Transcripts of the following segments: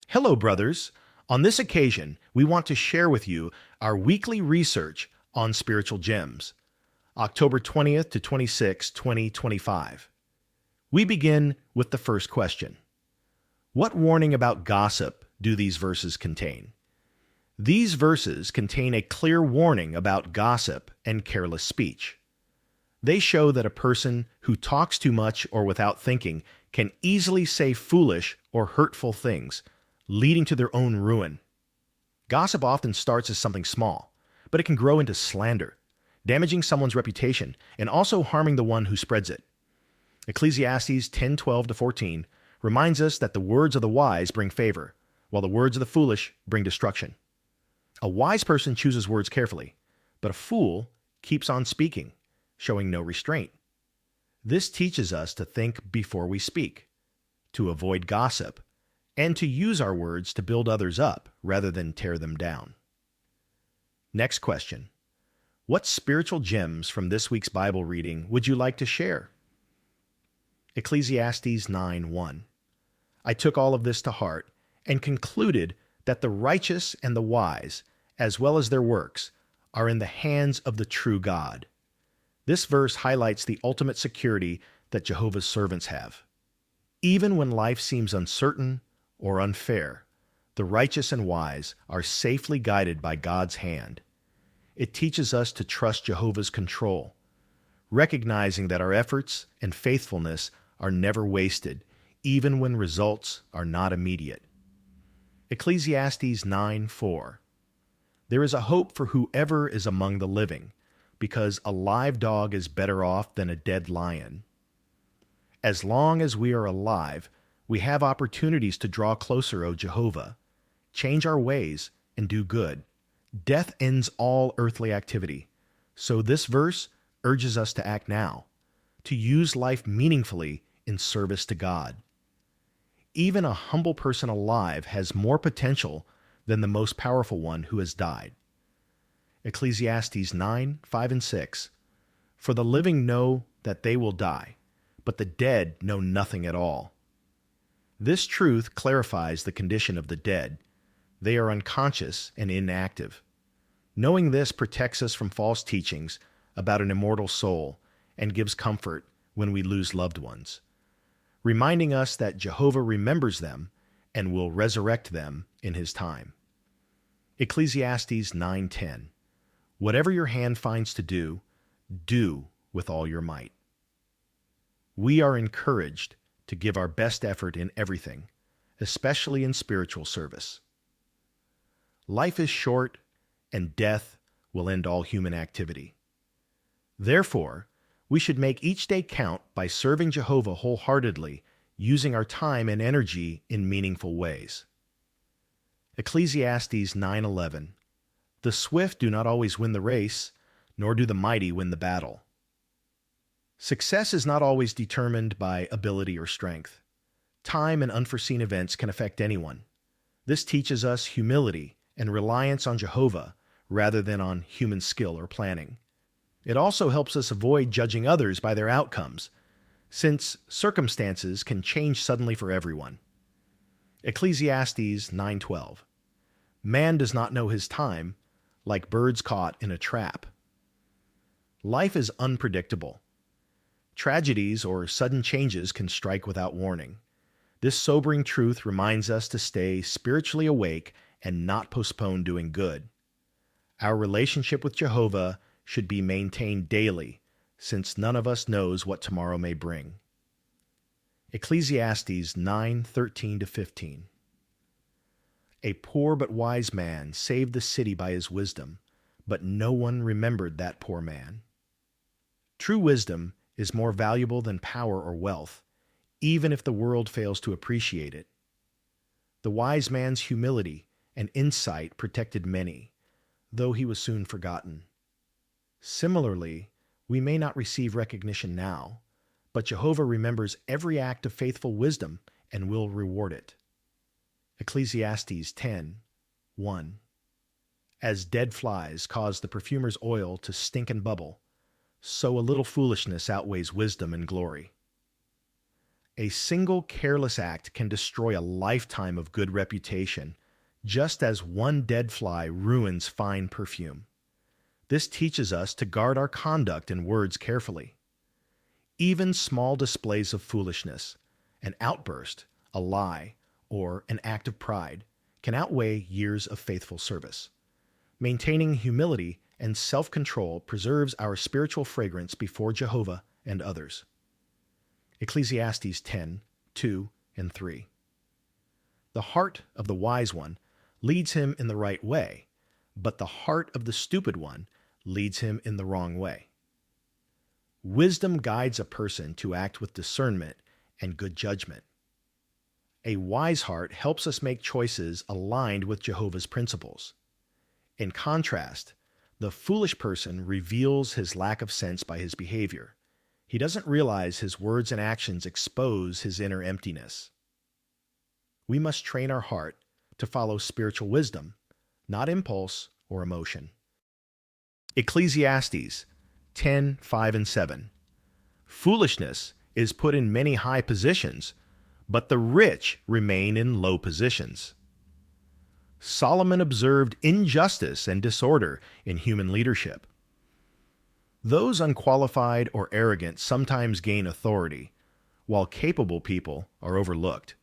Hello, brothers. On this occasion, we want to share with you our weekly research on spiritual gems, October 20th to 26th, 2025. We begin with the first question. What warning about gossip do these verses contain? These verses contain a clear warning about gossip and careless speech. They show that a person who talks too much or without thinking can easily say foolish or hurtful things, leading to their own ruin. Gossip often starts as something small, but it can grow into slander, damaging someone's reputation and also harming the one who spreads it. Ecclesiastes 10:12-14 reminds us that the words of the wise bring favor, while the words of the foolish bring destruction. A wise person chooses words carefully, but a fool keeps on speaking, showing no restraint. This teaches us to think before we speak, to avoid gossip, and to use our words to build others up rather than tear them down. Next question. What spiritual gems from this week's Bible reading would you like to share? Ecclesiastes 9:1. I took all of this to heart and concluded that the righteous and the wise, as well as their works, are in the hands of the true God. This verse highlights the ultimate security that Jehovah's servants have. Even when life seems uncertain or unfair, the righteous and wise are safely guided by God's hand. It teaches us to trust Jehovah's control, recognizing that our efforts and faithfulness are never wasted, even when results are not immediate. Ecclesiastes 9:4. There is a hope for whoever is among the living, because a live dog is better off than a dead lion. As long as we are alive, we have opportunities to draw closer, O Jehovah, change our ways, and do good. Death ends all earthly activity, so this verse urges us to act now, to use life meaningfully in service to God. Even a humble person alive has more potential than the most powerful one who has died. Ecclesiastes 9:5-6. For the living know that they will die, but the dead know nothing at all. This truth clarifies the condition of the dead. They are unconscious and inactive. Knowing this protects us from false teachings about an immortal soul and gives comfort when we lose loved ones, reminding us that Jehovah remembers them and will resurrect them in his time. Ecclesiastes 9:10. Whatever your hand finds to do, do with all your might. We are encouraged to give our best effort in everything, especially in spiritual service. Life is short, and death will end all human activity. Therefore, we should make each day count by serving Jehovah wholeheartedly, using our time and energy in meaningful ways. Ecclesiastes 9:11. The swift do not always win the race, nor do the mighty win the battle. Success is not always determined by ability or strength. Time and unforeseen events can affect anyone. This teaches us humility and reliance on Jehovah rather than on human skill or planning. It also helps us avoid judging others by their outcomes, since circumstances can change suddenly for everyone. Ecclesiastes 9:12. Man does not know his time, like birds caught in a trap. Life is unpredictable. Tragedies or sudden changes can strike without warning. This sobering truth reminds us to stay spiritually awake and not postpone doing good. Our relationship with Jehovah should be maintained daily, since none of us knows what tomorrow may bring. Ecclesiastes 9:13-15. A poor but wise man saved the city by his wisdom, but no one remembered that poor man. True wisdom is more valuable than power or wealth, even if the world fails to appreciate it. The wise man's humility and insight protected many, though he was soon forgotten. Similarly, we may not receive recognition now, but Jehovah remembers every act of faithful wisdom and will reward it. Ecclesiastes 10:1. As dead flies cause the perfumer's oil to stink and bubble, so a little foolishness outweighs wisdom and glory. A single careless act can destroy a lifetime of good reputation, just as one dead fly ruins fine perfume. This teaches us to guard our conduct and words carefully. Even small displays of foolishness, an outburst, a lie, or an act of pride, can outweigh years of faithful service. Maintaining humility and self-control preserves our spiritual fragrance before Jehovah and others. Ecclesiastes 10:2 and 3. The heart of the wise one leads him in the right way, but the heart of the stupid one leads him in the wrong way. Wisdom guides a person to act with discernment and good judgment. A wise heart helps us make choices aligned with Jehovah's principles. In contrast, the foolish person reveals his lack of sense by his behavior. He doesn't realize his words and actions expose his inner emptiness. We must train our heart to follow spiritual wisdom, not impulse or emotion. Ecclesiastes 10:5 and 7. Foolishness is put in many high positions, but the rich remain in low positions. Solomon observed injustice and disorder in human leadership. Those unqualified or arrogant sometimes gain authority, while capable people are overlooked.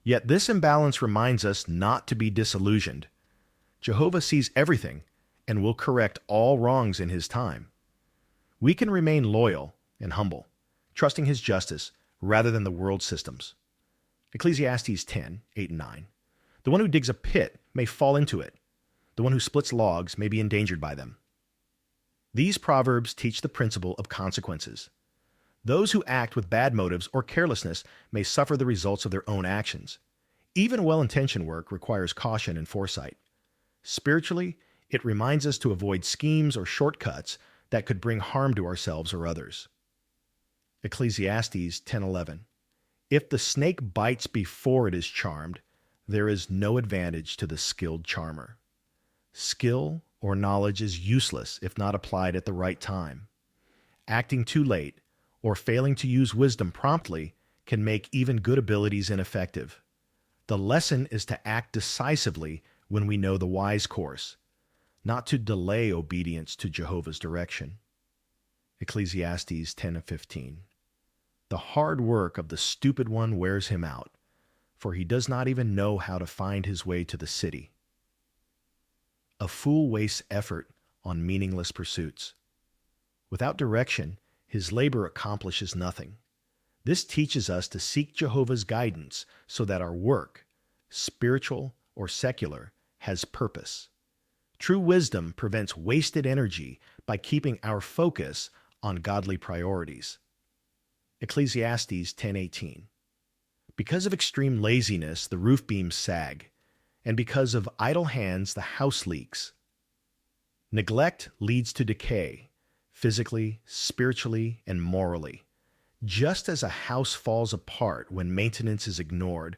Yet this imbalance reminds us not to be disillusioned. Jehovah sees everything and will correct all wrongs in his time. We can remain loyal and humble, trusting his justice rather than the world's systems. Ecclesiastes 10:8 and 9. The one who digs a pit may fall into it. The one who splits logs may be endangered by them. These proverbs teach the principle of consequences. Those who act with bad motives or carelessness may suffer the results of their own actions. Even well-intentioned work requires caution and foresight. Spiritually, it reminds us to avoid schemes or shortcuts that could bring harm to ourselves or others. Ecclesiastes 10:11. If the snake bites before it is charmed, there is no advantage to the skilled charmer. Skill or knowledge is useless if not applied at the right time. Acting too late or failing to use wisdom promptly can make even good abilities ineffective. The lesson is to act decisively when we know the wise course, not to delay obedience to Jehovah's direction. Ecclesiastes 10:15. The hard work of the stupid one wears him out, for he does not even know how to find his way to the city. A fool wastes effort on meaningless pursuits. Without direction, his labor accomplishes nothing. This teaches us to seek Jehovah's guidance so that our work, spiritual or secular, has purpose. True wisdom prevents wasted energy by keeping our focus on godly priorities. Ecclesiastes 10:18. Because of extreme laziness, the roof beams sag, and because of idle hands, the house leaks. Neglect leads to decay, physically, spiritually, and morally. Just as a house falls apart when maintenance is ignored,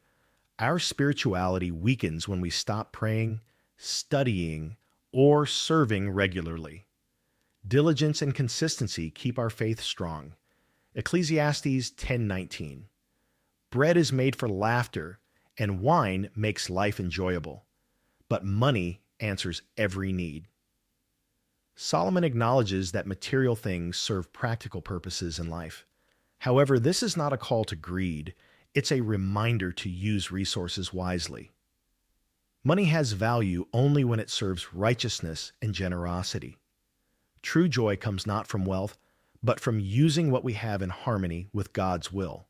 our spirituality weakens when we stop praying, studying, or serving regularly. Diligence and consistency keep our faith strong. Ecclesiastes 10:19. Bread is made for laughter, and wine makes life enjoyable, but money answers every need. Solomon acknowledges that material things serve practical purposes in life. However, this is not a call to greed. It's a reminder to use resources wisely. Money has value only when it serves righteousness and generosity. True joy comes not from wealth, but from using what we have in harmony with God's will.